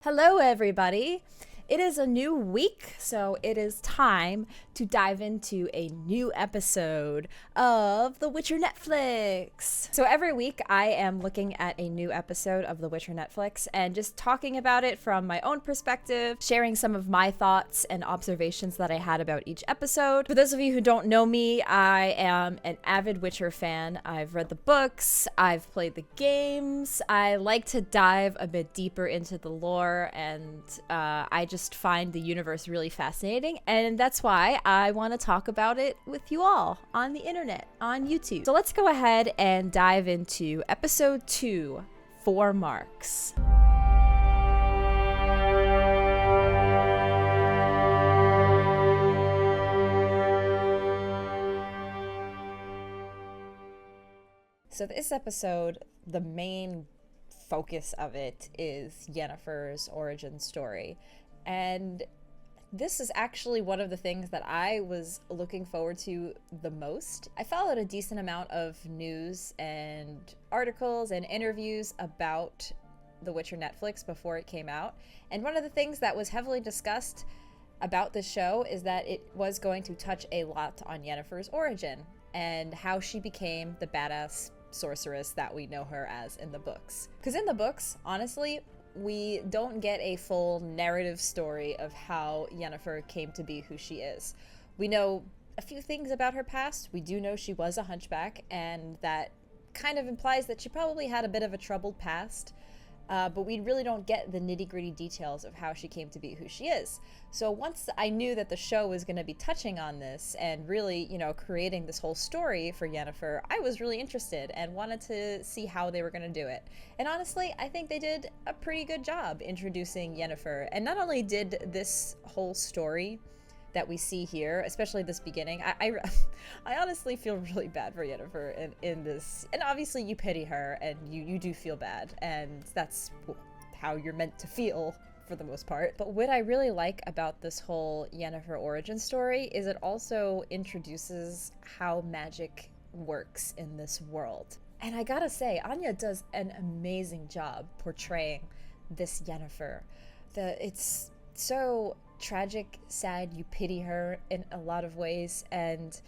Hello, everybody. It is a new week, so it is time to dive into a new episode of The Witcher Netflix. So every week I am looking at a new episode of The Witcher Netflix and just talking about it from my own perspective, sharing some of my thoughts and observations that I had about each episode. For those of you who don't know me, I am an avid Witcher fan. I've read the books, I've played the games. I like to dive a bit deeper into the lore, and I just find the universe really fascinating, and that's why I want to talk about it with you all on the internet, on YouTube. So let's go ahead and dive into episode 2, 4 Marks. So this episode, the main focus of it is Yennefer's origin story. And this is actually one of the things that I was looking forward to the most. I followed a decent amount of news and articles and interviews about The Witcher Netflix before it came out. And one of the things that was heavily discussed about the show is that it was going to touch a lot on Yennefer's origin and how she became the badass sorceress that we know her as in the books. Because in the books, honestly, we don't get a full narrative story of how Yennefer came to be who she is. We know a few things about her past. We do know she was a hunchback, and that kind of implies that she probably had a bit of a troubled past. But we really don't get the nitty-gritty details of how she came to be who she is. So once I knew that the show was going to be touching on this and really, creating this whole story for Yennefer, I was really interested and wanted to see how they were going to do it. And honestly, I think they did a pretty good job introducing Yennefer. And not only did this whole story that we see here, especially this beginning, I honestly feel really bad for Yennefer in this. And obviously you pity her and you do feel bad, and that's how you're meant to feel for the most part. But what I really like about this whole Yennefer origin story is it also introduces how magic works in this world. And I gotta say, Anya does an amazing job portraying this Yennefer. It's so tragic, sad, you pity her in a lot of ways, and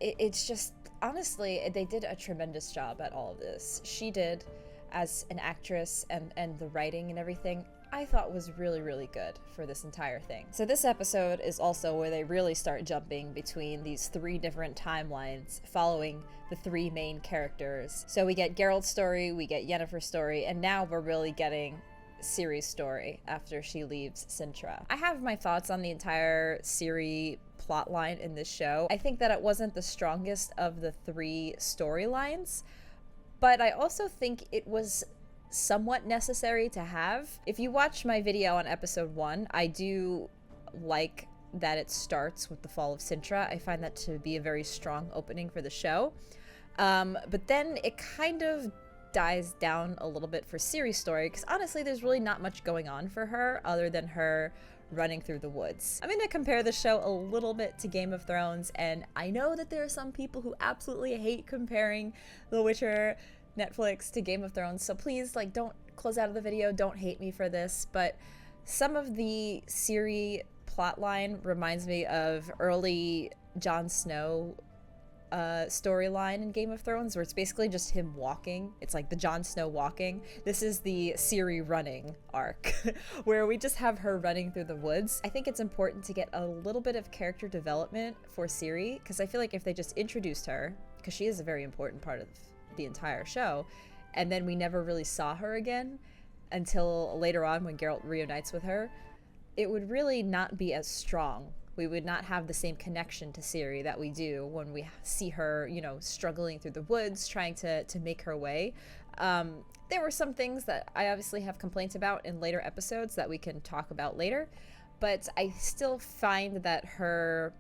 it's just, honestly, they did a tremendous job at all of this. She did, as an actress, and the writing and everything, I thought was really, really good for this entire thing. So this episode is also where they really start jumping between these 3 different timelines following the 3 main characters. So we get Geralt Story, we get Yennefer Story, and now we're really getting Ciris Story after she leaves Cintra. I have my thoughts on the entire Ciri plotline in this show. I think that it wasn't the strongest of the 3 storylines, but I also think it was somewhat necessary to have. If you watch my video on episode 1, I do like that it starts with the fall of Cintra. I find that to be a very strong opening for the show. But then it kind of dies down a little bit for Ciris Story, because honestly there's really not much going on for her other than her running through the woods. I'm going to compare the show a little bit to Game of Thrones, and I know that there are some people who absolutely hate comparing The Witcher Netflix to Game of Thrones, so please, don't close out of the video, don't hate me for this, but some of the Ciri plotline reminds me of early Jon Snow storyline in Game of Thrones, where it's basically just him walking. It's like the Jon Snow walking. This is the Ciri running arc, where we just have her running through the woods. I think it's important to get a little bit of character development for Ciri, because I feel like if they just introduced her, because she is a very important part of the entire show, and then we never really saw her again until later on when Geralt reunites with her, it would really not be as strong. We would not have the same connection to Ciri that we do when we see her, struggling through the woods, trying to make her way. There were some things that I obviously have complaints about in later episodes that we can talk about later, but I still find that her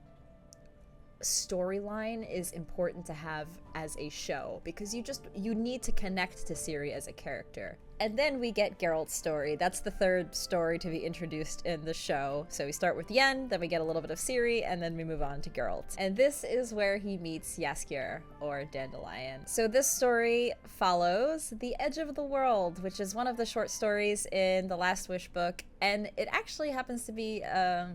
storyline is important to have as a show, because you need to connect to Ciri as a character. And then we get Geralt's story. That's the third story to be introduced in the show. So we start with Yen, then we get a little bit of Ciri, and then we move on to Geralt. And this is where he meets Jaskier, or Dandelion. So this story follows The Edge of the World, which is one of the short stories in the Last Wish book. And it actually happens to be a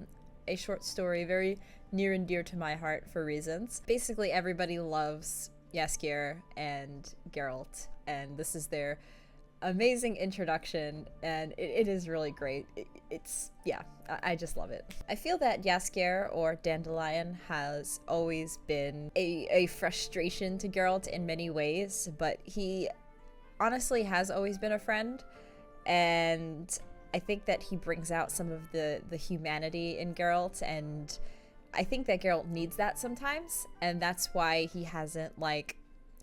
short story very near and dear to my heart for reasons. Basically, everybody loves Jaskier and Geralt, and this is their amazing introduction, and it is really great. I just love it. I feel that Jaskier, or Dandelion, has always been a frustration to Geralt in many ways, but he honestly has always been a friend, and I think that he brings out some of the humanity in Geralt, and I think that Geralt needs that sometimes, and that's why he hasn't, like,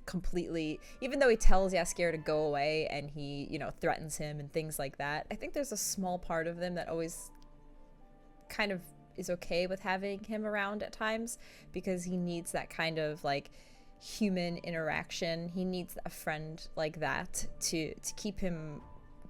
completely, even though he tells Jaskier to go away and he, you know, threatens him and things like that, I think there's a small part of them that always kind of is okay with having him around at times, because he needs that kind of, like, human interaction. He needs a friend like that to keep him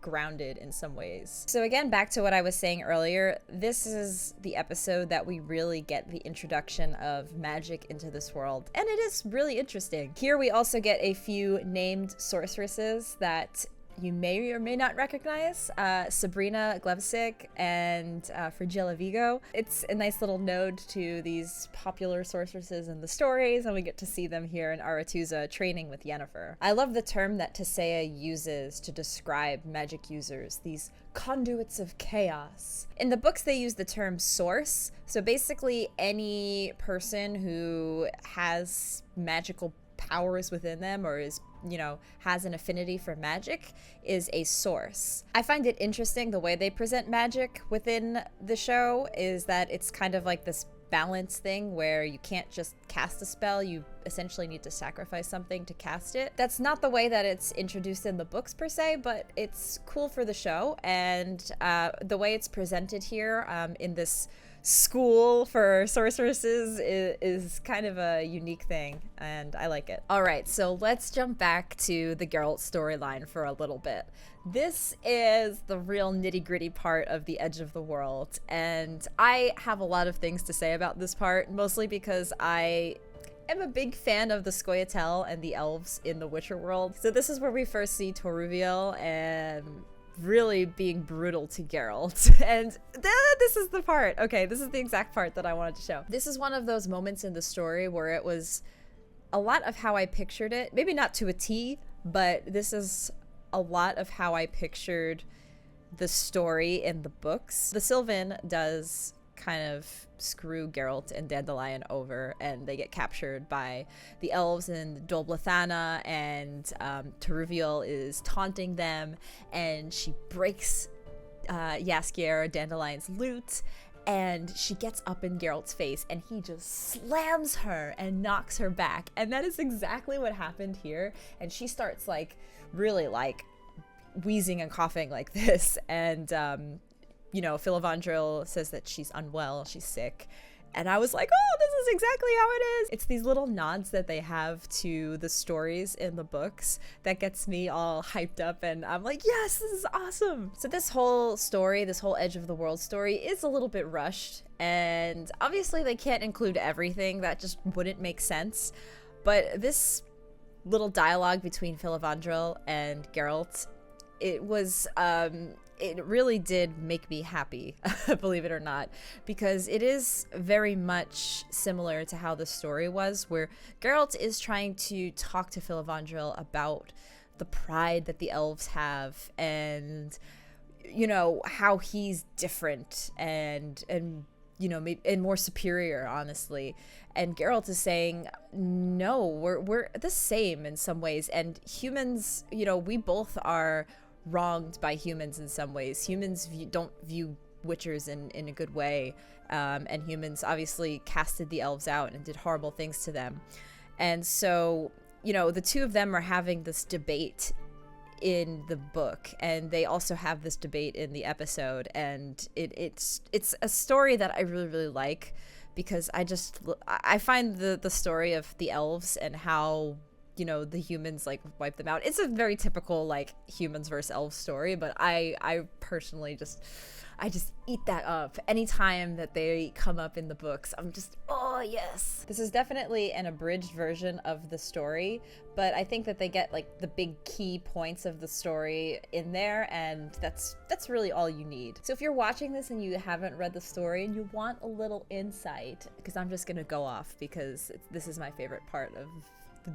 grounded in some ways. So again, back to what I was saying earlier, this is the episode that we really get the introduction of magic into this world, and it is really interesting. Here we also get a few named sorceresses that you may or may not recognize, Sabrina Glevsic and Frigilla Vigo. It's a nice little node to these popular sorceresses in the stories, and we get to see them here in Aretuza training with Yennefer. I love the term that Tissaia uses to describe magic users, these conduits of chaos. In the books, they use the term source, so basically any person who has magical powers within them, or is, you know, has an affinity for magic, is a source. I find it interesting the way they present magic within the show is that it's kind of like this balance thing where you can't just cast a spell, you essentially need to sacrifice something to cast it. That's not the way that it's introduced in the books per se, but it's cool for the show, and the way it's presented here in this school for sorceresses is kind of a unique thing, and I like it. All right, so let's jump back to the Geralt storyline for a little bit. This is the real nitty-gritty part of The Edge of the World, and I have a lot of things to say about this part, mostly because I am a big fan of the Scoia'tael and the elves in the Witcher world. So this is where we first see Toruviel and really being brutal to Geralt. And this is the part. Okay, this is the exact part that I wanted to show. This is one of those moments in the story where it was a lot of how I pictured it. Maybe not to a T, but this is a lot of how I pictured the story in the books. The Sylvan does kind of screw Geralt and Dandelion over, and they get captured by the elves in Dol Blathanna, and Toruviel is taunting them, and she breaks Jaskier, Dandelion's lute, and she gets up in Geralt's face, and he just slams her and knocks her back, and that is exactly what happened here. And she starts, like, really, like, wheezing and coughing like this, and you know, Filavandrel says that she's unwell, she's sick. And I was like, oh, this is exactly how it is. It's these little nods that they have to the stories in the books that gets me all hyped up, and I'm like, yes, this is awesome. So this whole story, this whole Edge of the World story is a little bit rushed, and obviously they can't include everything, that just wouldn't make sense. But this little dialogue between Filavandrel and Geralt, it was, it really did make me happy, believe it or not, because it is very much similar to how the story was, where Geralt is trying to talk to Filavandrel about the pride that the elves have, and, you know, how he's different and you know, and more superior, honestly. And Geralt is saying, no, we're the same in some ways, and humans, you know, we both are wronged by humans in some ways. Humans don't view witchers in a good way, and humans obviously casted the elves out and did horrible things to them. And so, you know, the two of them are having this debate in the book, and they also have this debate in the episode, and it's a story that I really like, because I find the story of the elves and how you know, the humans like wipe them out. It's a very typical like humans versus elves story, but I personally I just eat that up. Anytime that they come up in the books, I'm just, oh yes. This is definitely an abridged version of the story, but I think that they get like the big key points of the story in there, and that's really all you need. So if you're watching this and you haven't read the story and you want a little insight, because I'm just gonna go off because this is my favorite part of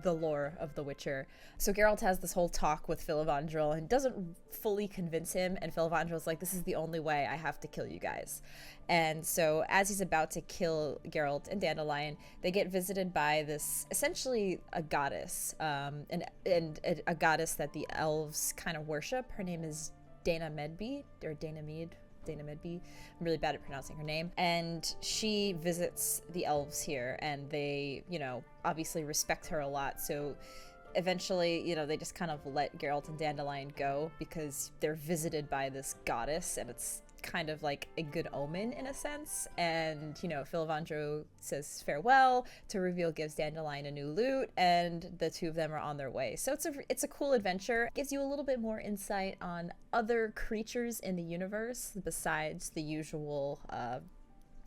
the lore of The Witcher. So Geralt has this whole talk with Filavandrel and doesn't fully convince him, and Filavandrel's like, this is the only way, I have to kill you guys. And so as he's about to kill Geralt and Dandelion, they get visited by this, essentially a goddess, and a goddess that the elves kind of worship. Her name is Dana Medb, or Dana Mead. Dana Medb. I'm really bad at pronouncing her name. And she visits the elves here, and they, you know, obviously respect her a lot. So eventually, you know, they just kind of let Geralt and Dandelion go because they're visited by this goddess, and it's kind of like a good omen in a sense. And, you know, Filavandrel says farewell. To reveal gives Dandelion a new lute, and the two of them are on their way. So it's a cool adventure. It gives you a little bit more insight on other creatures in the universe besides the usual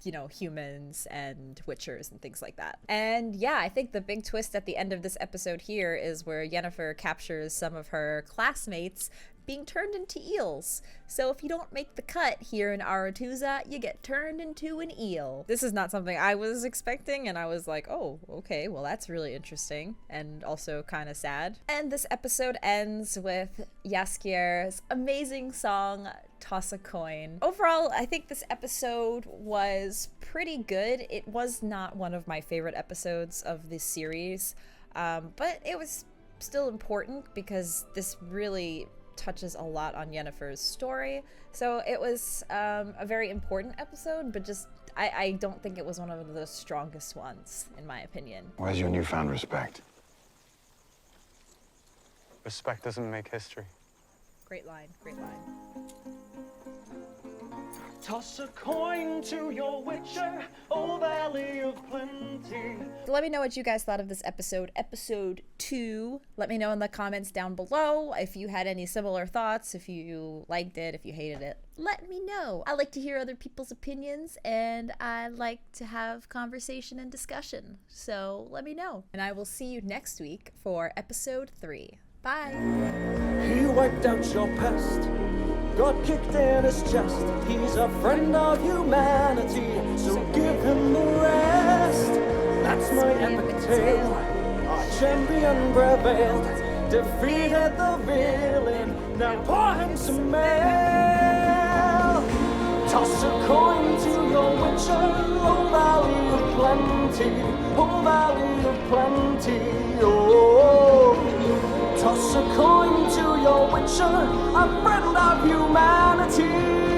you know, humans and witchers and things like that. And yeah, I think the big twist at the end of this episode here is where Yennefer captures some of her classmates being turned into eels. So if you don't make the cut here in Aretuza, you get turned into an eel. This is not something I was expecting, and I was like, oh, okay, well that's really interesting and also kind of sad. And this episode ends with Jaskier's amazing song, Toss a Coin. Overall, I think this episode was pretty good. It was not one of my favorite episodes of this series, but it was still important because this really touches a lot on Yennefer's story. So it was a very important episode, but just I don't think it was one of the strongest ones, in my opinion. Where's your newfound respect? Respect doesn't make history. Great line, great line. Toss a coin to your witcher, O Valley of Plenty. Let me know what you guys thought of this episode, episode 2. Let me know in the comments down below if you had any similar thoughts, if you liked it, if you hated it. Let me know. I like to hear other people's opinions, and I like to have conversation and discussion. So let me know. And I will see you next week for episode 3. Bye. He wiped out your past, got kicked in his chest. He's a friend of humanity, so give him the rest. That's my epic tale. Our champion prevailed, defeated the villain. Now pour him some ale. Toss a coin to your witcher, O Valley of Plenty, O Valley of Plenty, oh. Toss a coin to your witcher, a friend of humanity.